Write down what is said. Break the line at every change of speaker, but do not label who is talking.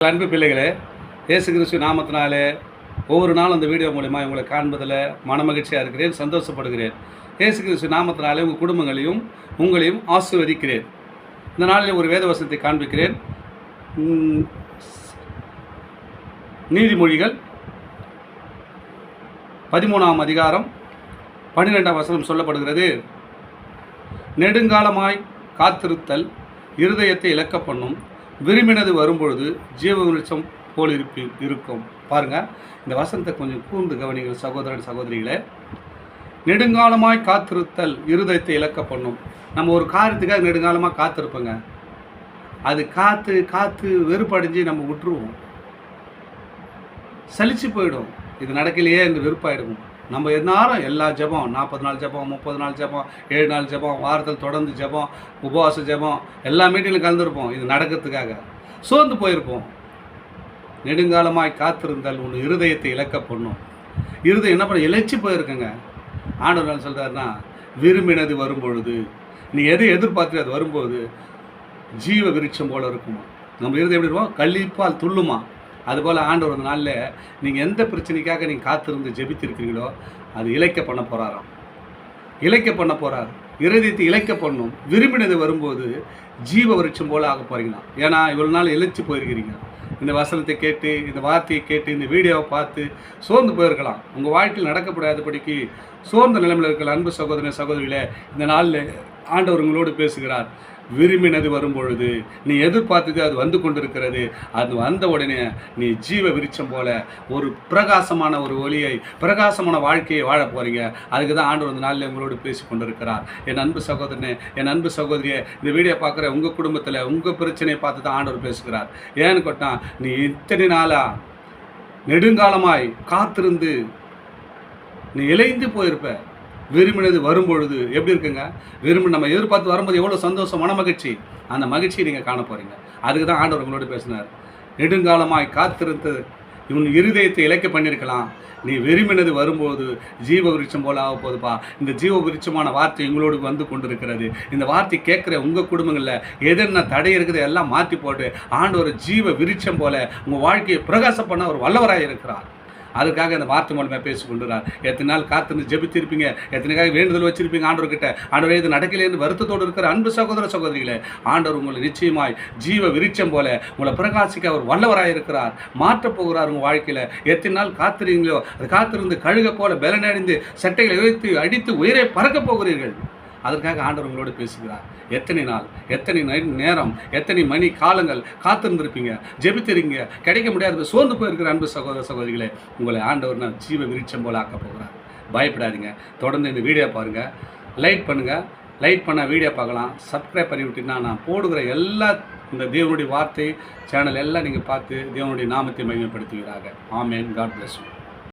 அன்பு பிள்ளைகளே, இயேசு கிறிஸ்து நாமத்தினாலே ஒவ்வொரு நாளும் அந்த வீடியோ மூலிமா உங்களை காண்பதில் மனமகிழ்ச்சியாக இருக்கிறேன், சந்தோஷப்படுகிறேன். இயேசு கிறிஸ்து நாமத்தினாலே உங்கள் குடும்பங்களையும் உங்களையும் ஆசீர்வதிக்கிறேன். இந்த நாளில் ஒரு வேத வசனத்தை காண்பிக்கிறேன். நீதிமொழிகள் 13ஆம் அதிகாரம் 12ஆம் வசனம் சொல்லப்படுகிறது. நெடுங்காலமாய் காத்திருத்தல் இருதயத்தை இலக்க பண்ணும், விரும்பினது வரும்பொழுது ஜீவ விருட்சம் போல் இருக்கும். பாருங்கள், இந்த வசனத்தை கொஞ்சம் கூர்ந்து கவனிங்கள் சகோதரன் சகோதரிகளே. நெடுங்காலமாய் காத்திருத்தல் இருதயத்தை இலக்க பண்ணும். நம்ம ஒரு காரியத்துக்காக நெடுங்காலமாக காத்திருப்போங்க. அது காத்து காத்து வெறுப்படைஞ்சு நம்ம விட்டுருவோம், சலிச்சு போயிடும். இது நடக்கலையே என்று வெறுப்பாயிடும். நம்ம எல்லாரும் எல்லா ஜபம் 40 நாள் ஜபம், 30 நாள் ஜபம், 7 நாள் ஜபம், வாரத்தில் தொடர்ந்து ஜபம், உபவாச ஜபம், எல்லா மீட்டிங்கிலும் கலந்துருப்போம். இது நடக்கிறதுக்காக சோர்ந்து போயிருப்போம். நெடுங்காலமாய் காத்திருந்தால் உன் இருதயத்தை இலக்க பண்ணும். இருதயம் என்ன பண்ண இழைச்சி போயிருக்குங்க. ஆண்டவர் சொல்கிறாருன்னா, விரும்பினது வரும்பொழுது, நீ எதை எதிர்பார்த்து அது வரும்போது ஜீவ விருட்சம் போல் இருக்குமா. நம்ம இருதயம் எப்படி இருக்கும்? கள்ளிப்பால் துள்ளுமா. அதுபோல் ஆண்டவர் ஒரு நாளில் நீங்கள் எந்த பிரச்சனைக்காக நீங்கள் காத்திருந்து ஜெபித்திருக்கிறீங்களோ அது இழைக்க பண்ண போகிறாராம். இழைக்க பண்ண போகிறார். இருதயத்தை இழைக்க பண்ணும். விரும்பினது வரும்போது ஜீவ விருட்சம் போல் ஆக போகிறீங்களா. ஏன்னா இவ்வளோ நாள் இழைச்சி போயிருக்கிறீங்க. இந்த வசனத்தை கேட்டு, இந்த வார்த்தையை கேட்டு, இந்த வீடியோவை பார்த்து சோர்ந்து போயிருக்கலாம். உங்கள் வாழ்க்கையில் நடக்கப்படாதபடிக்கு சோர்ந்த நிலைமையில் இருக்கிற அன்பு சகோதரன் சகோதரிகளே, இந்த நாளில் ஆண்டவர் உங்களோடு பேசுகிறார். விரும்பினது வரும்பொழுது, நீ எதிர்பார்த்தது அது வந்து கொண்டிருக்கிறது. அது வந்த உடனே நீ ஜீவ விருட்சம் போல ஒரு பிரகாசமான ஒரு ஒளியை, பிரகாசமான வாழ்க்கையை வாழ போகிறீங்க. அதுக்கு தான் ஆண்டவர் அந்த நாளில் உங்களோடு பேசி கொண்டிருக்கிறார். என் அன்பு சகோதரனே, என் அன்பு சகோதரியை, இந்த வீடியோ பார்க்குற உங்கள் குடும்பத்தில் உங்கள் பிரச்சனையை பார்த்து தான் ஆண்டவர் பேசுகிறார். ஏன்னு கேட்டால், நீ இத்தனை நாளாக நெடுங்காலமாய் காத்திருந்து நீ இழைந்து போயிருப்ப. விரும்பினது வரும்பொழுது எப்படி இருக்குங்க? நம்ம எதிர்பார்த்து வரும்போது எவ்வளோ சந்தோஷம், மன மகிழ்ச்சி. அந்த மகிழ்ச்சியை நீங்கள் காண போகிறீங்க. அதுக்கு தான் ஆண்டவர் உங்களோட பேசினார். நெடுங்காலமாய் காத்திருந்தது இவன் இருதயத்தை இலக்க பண்ணியிருக்கலாம். நீ விரும்பினது வரும்போது ஜீவ விருட்சம் போல ஆக போகுதுப்பா. இந்த ஜீவ விருட்சமான வார்த்தை எங்களோடு வந்து கொண்டிருக்கிறது. இந்த வார்த்தை கேட்குற உங்கள் குடும்பங்களில் எதென்ன தடை இருக்குது எல்லாம் மாற்றி போட்டு ஆண்டவர் ஜீவ விருட்சம் போல உங்கள் வாழ்க்கையை பிரகாசம் பண்ண ஒரு வல்லவராக இருக்கிறார். அதுக்காக இந்த வார்த்தை மூலமாக பேசி கொண்டுறார். எத்தனை நாள் காத்துன்னு ஜெபித்திருப்பீங்க, எத்தனைக்காக வேண்டுதல் வச்சிருப்பீங்க ஆண்டவர்கிட்ட. ஆண்டவரே இது நடக்கலைன்னு வருத்தத்தோடு இருக்கிற அன்பு சகோதர சகோதரிகளே, ஆண்டவர் உங்களை நிச்சயமாய் ஜீவ விருட்சம் போல உங்களை பிரகாசிக்க அவர் வல்லவராக இருக்கிறார். மாற்றப் போகிறார் உங்கள் வாழ்க்கையில். எத்தனை நாள் காத்திருந்தீங்களோ அது காத்திருந்து கழுக போல பலனடைந்து சட்டைகளை இழுத்து அடித்து உயிரை பறக்கப் போகிறீர்கள். அதற்காக ஆண்டவர் உங்களோடு பேசுகிறார். எத்தனை நாள், எத்தனை நேரம், எத்தனை மணி காலங்கள் காத்திருந்திருப்பீங்க, ஜெபித்திருங்க, கிடைக்க முடியாத சோர்ந்து போயிருக்கிற அன்பு சகோதர சகோதரிகளே, உங்களை ஆண்டவர் நான் ஜீவ விருட்சம் போல ஆக்க போகிறார். பயப்படாதீங்க. தொடர்ந்து இந்த வீடியோ பாருங்கள், லைக் பண்ணுங்கள். லைக் பண்ண வீடியோ பார்க்கலாம். சப்ஸ்கிரைப் பண்ணி விட்டீங்கன்னா நான் போடுகிற எல்லா இந்த தேவனுடைய வார்த்தை சேனல் எல்லாம் நீங்கள் பார்த்து தேவனுடைய நாமத்தை மகிமைப்படுத்துகிறாங்க. ஆமென். God bless you.